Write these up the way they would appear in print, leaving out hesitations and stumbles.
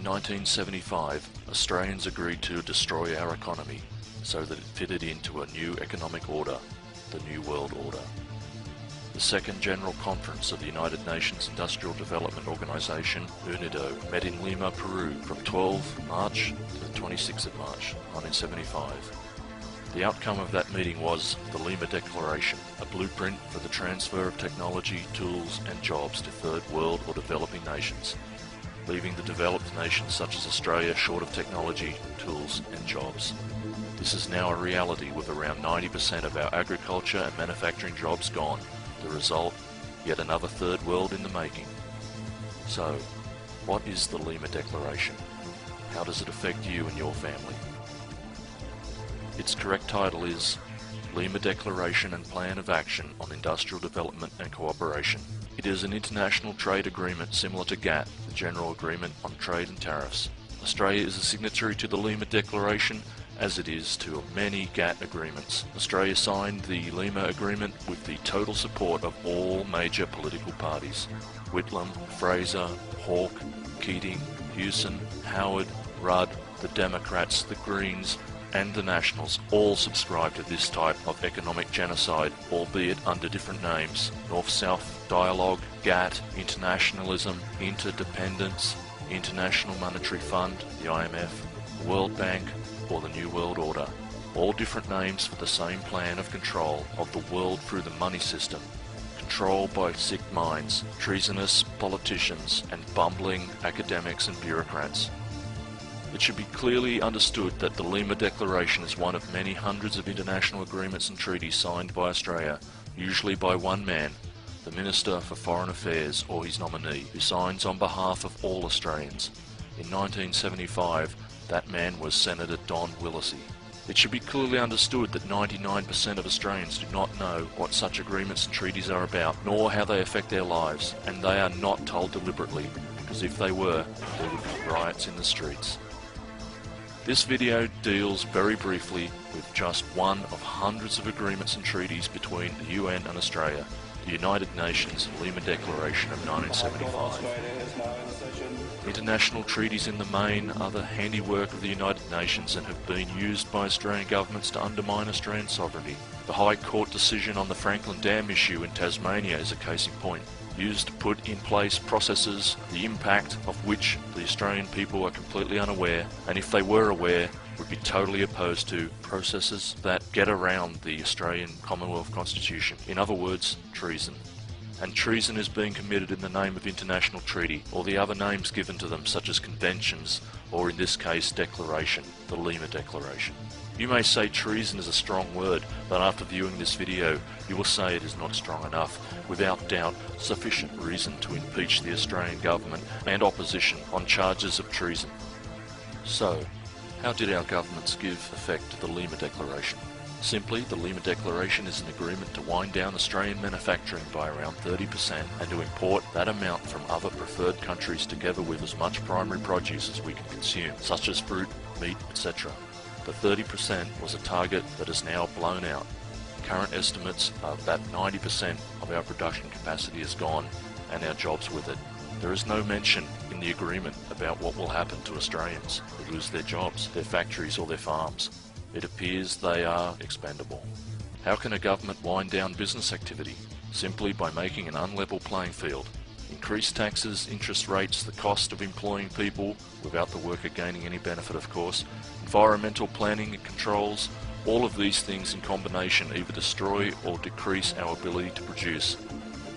1975, Australians agreed to destroy our economy so that it fitted into a new economic order, the New World Order. The Second General Conference of the United Nations Industrial Development Organization, UNIDO, met in Lima, Peru from 12 March to the 26th of March 1975. The outcome of that meeting was the Lima Declaration, a blueprint for the transfer of technology, tools and jobs to third world or developing nations, leaving the developed nations such as Australia short of technology, tools and jobs. This is now a reality with around 90% of our agriculture and manufacturing jobs gone. The result, yet another third world in the making. So, what is the Lima Declaration? How does it affect you and your family? Its correct title is Lima Declaration and Plan of Action on Industrial Development and Cooperation. It is an international trade agreement similar to GATT, the General Agreement on Trade and Tariffs. Australia is a signatory to the Lima Declaration, as it is to many GATT agreements. Australia signed the Lima Agreement with the total support of all major political parties. Whitlam, Fraser, Hawke, Keating, Hewson, Howard, Rudd, the Democrats, the Greens, and the Nationals all subscribe to this type of economic genocide, albeit under different names: North-South Dialogue, GATT, Internationalism, Interdependence, International Monetary Fund, the IMF, World Bank, or the New World Order. All different names for the same plan of control of the world through the money system. Control by sick minds, treasonous politicians, and bumbling academics and bureaucrats. It should be clearly understood that the Lima Declaration is one of many hundreds of international agreements and treaties signed by Australia, usually by one man, the Minister for Foreign Affairs or his nominee, who signs on behalf of all Australians. In 1975, that man was Senator Don Willacy. It should be clearly understood that 99% of Australians do not know what such agreements and treaties are about, nor how they affect their lives, and they are not told deliberately, because if they were, there would be riots in the streets. This video deals very briefly with just one of hundreds of agreements and treaties between the UN and Australia, the United Nations Lima Declaration of 1975. International treaties in the main are the handiwork of the United Nations and have been used by Australian governments to undermine Australian sovereignty. The High Court decision on the Franklin Dam issue in Tasmania is a case in point, used to put in place processes, the impact of which the Australian people are completely unaware, and if they were aware, would be totally opposed to processes that get around the Australian Commonwealth Constitution. In other words, treason. And treason is being committed in the name of international treaty, or the other names given to them such as conventions, or in this case declaration, the Lima Declaration. You may say treason is a strong word, but after viewing this video, you will say it is not strong enough, without doubt sufficient reason to impeach the Australian government and opposition on charges of treason. So, how did our governments give effect to the Lima Declaration? Simply, the Lima Declaration is an agreement to wind down Australian manufacturing by around 30% and to import that amount from other preferred countries together with as much primary produce as we can consume, such as fruit, meat, etc. The 30% was a target that is now blown out. Current estimates are that 90% of our production capacity is gone and our jobs with it. There is no mention in the agreement about what will happen to Australians who lose their jobs, their factories or their farms. It appears they are expendable. How can a government wind down business activity? Simply by making an unlevel playing field. Increased taxes, interest rates, the cost of employing people, without the worker gaining any benefit of course, environmental planning and controls, all of these things in combination either destroy or decrease our ability to produce.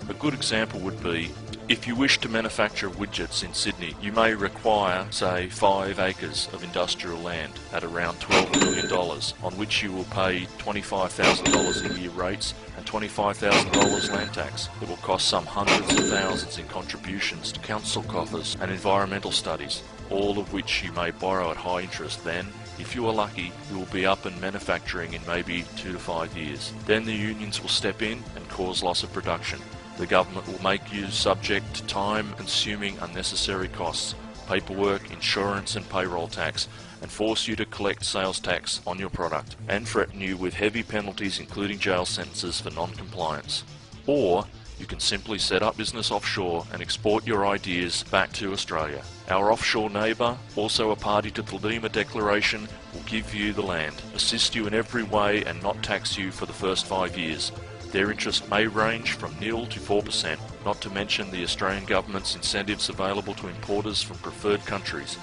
A good example would be, if you wish to manufacture widgets in Sydney, you may require, say, 5 acres of industrial land at around $12 million, on which you will pay $25,000 a year rates and $25,000 land tax. It will cost some hundreds of thousands in contributions to council coffers and environmental studies, all of which you may borrow at high interest. Then, if you are lucky, you will be up and manufacturing in maybe 2 to 5 years. Then the unions will step in and cause loss of production. The government will make you subject to time-consuming unnecessary costs, paperwork, insurance and payroll tax, and force you to collect sales tax on your product, and threaten you with heavy penalties including jail sentences for non-compliance. Or, You can simply set up business offshore and export your ideas back to Australia. Our offshore neighbour, also a party to the Lima Declaration, will give you the land, assist you in every way and not tax you for the first 5 years. Their interest may range from 0 to 4%, not to mention the Australian government's incentives available to importers from preferred countries.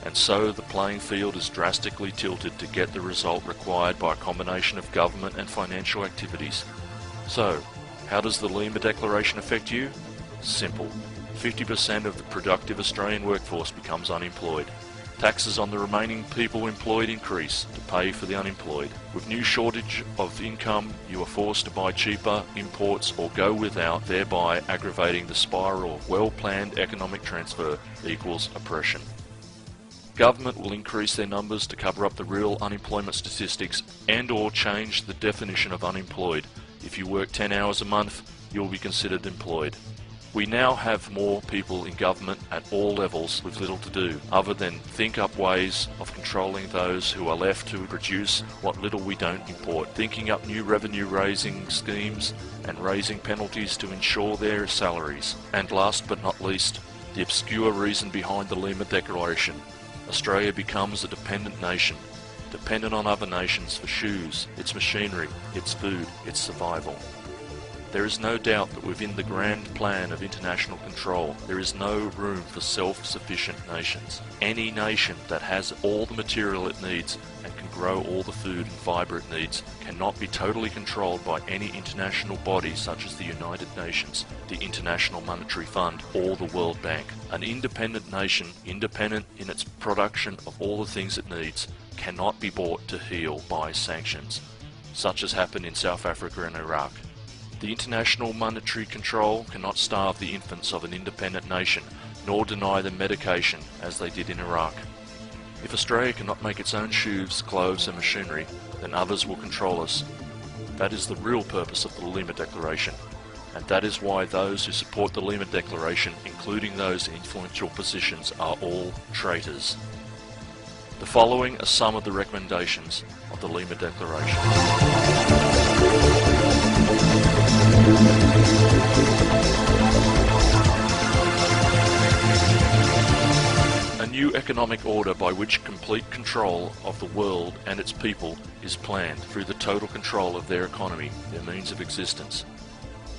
And so the playing field is drastically tilted to get the result required by a combination of government and financial activities. So, how does the Lima Declaration affect you? Simple. 50% of the productive Australian workforce becomes unemployed. Taxes on the remaining people employed increase to pay for the unemployed. With new shortage of income, you are forced to buy cheaper imports or go without, thereby aggravating the spiral of well-planned economic transfer equals oppression. Government will increase their numbers to cover up the real unemployment statistics and/or change the definition of unemployed. If you work 10 hours a month, you'll be considered employed. We now have more people in government at all levels with little to do, other than think up ways of controlling those who are left to produce what little we don't import, thinking up new revenue raising schemes and raising penalties to ensure their salaries. And last but not least, the obscure reason behind the Lima Declaration. Australia becomes a dependent nation, dependent on other nations for shoes, its machinery, its food, its survival. There is no doubt that within the grand plan of international control, there is no room for self-sufficient nations. Any nation that has all the material it needs and can grow all the food and fibre it needs cannot be totally controlled by any international body such as the United Nations, the International Monetary Fund, or the World Bank. An independent nation, independent in its production of all the things it needs, cannot be brought to heel by sanctions, such as happened in South Africa and Iraq. The international monetary control cannot starve the infants of an independent nation, nor deny them medication, as they did in Iraq. If Australia cannot make its own shoes, clothes and machinery, then others will control us. That is the real purpose of the Lima Declaration, and that is why those who support the Lima Declaration, including those in influential positions, are all traitors. The following are some of the recommendations of the Lima Declaration. A new economic order by which complete control of the world and its people is planned through the total control of their economy, their means of existence.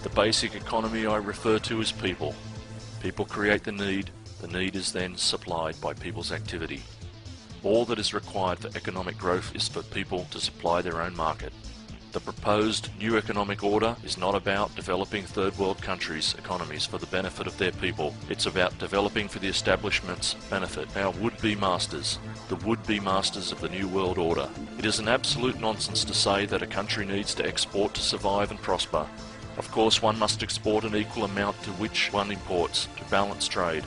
The basic economy I refer to is people. People create the need is then supplied by people's activity. All that is required for economic growth is for people to supply their own market. The proposed new economic order is not about developing third world countries' economies for the benefit of their people. It's about developing for the establishment's benefit, our would-be masters, the would-be masters of the New World Order. It is an absolute nonsense to say that a country needs to export to survive and prosper. Of course, one must export an equal amount to which one imports to balance trade.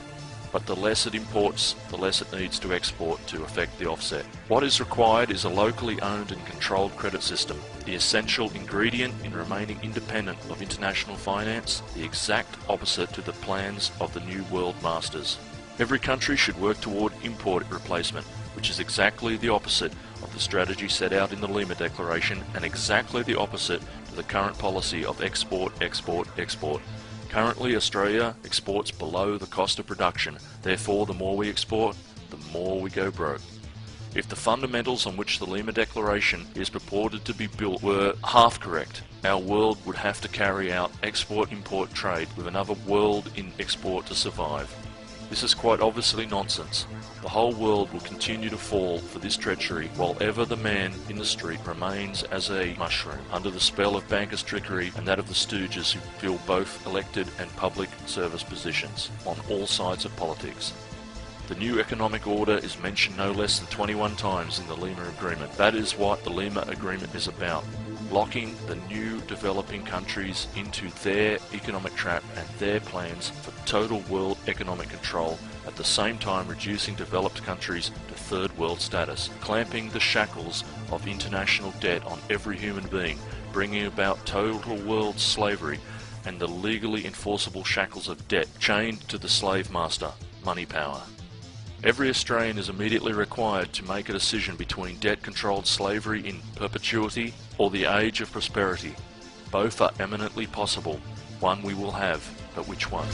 But the less it imports, the less it needs to export to effect the offset. What is required is a locally owned and controlled credit system, the essential ingredient in remaining independent of international finance, the exact opposite to the plans of the New World Masters. Every country should work toward import replacement, which is exactly the opposite of the strategy set out in the Lima Declaration and exactly the opposite to the current policy of export, export, export. Currently, Australia exports below the cost of production. Therefore, the more we export, the more we go broke. If the fundamentals on which the Lima Declaration is purported to be built were half correct, our world would have to carry out export-import trade with another world in export to survive. This is quite obviously nonsense. The whole world will continue to fall for this treachery while ever the man in the street remains as a mushroom under the spell of bankers' trickery and that of the stooges who fill both elected and public service positions on all sides of politics. The new economic order is mentioned no less than 21 times in the Lima Agreement. That is what the Lima Agreement is about. Locking the new developing countries into their economic trap and their plans for total world economic control, at the same time reducing developed countries to third world status, clamping the shackles of international debt on every human being, bringing about total world slavery and the legally enforceable shackles of debt chained to the slave master, money power. Every Australian is immediately required to make a decision between debt-controlled slavery in perpetuity or the age of prosperity. Both are eminently possible. One we will have, but which one?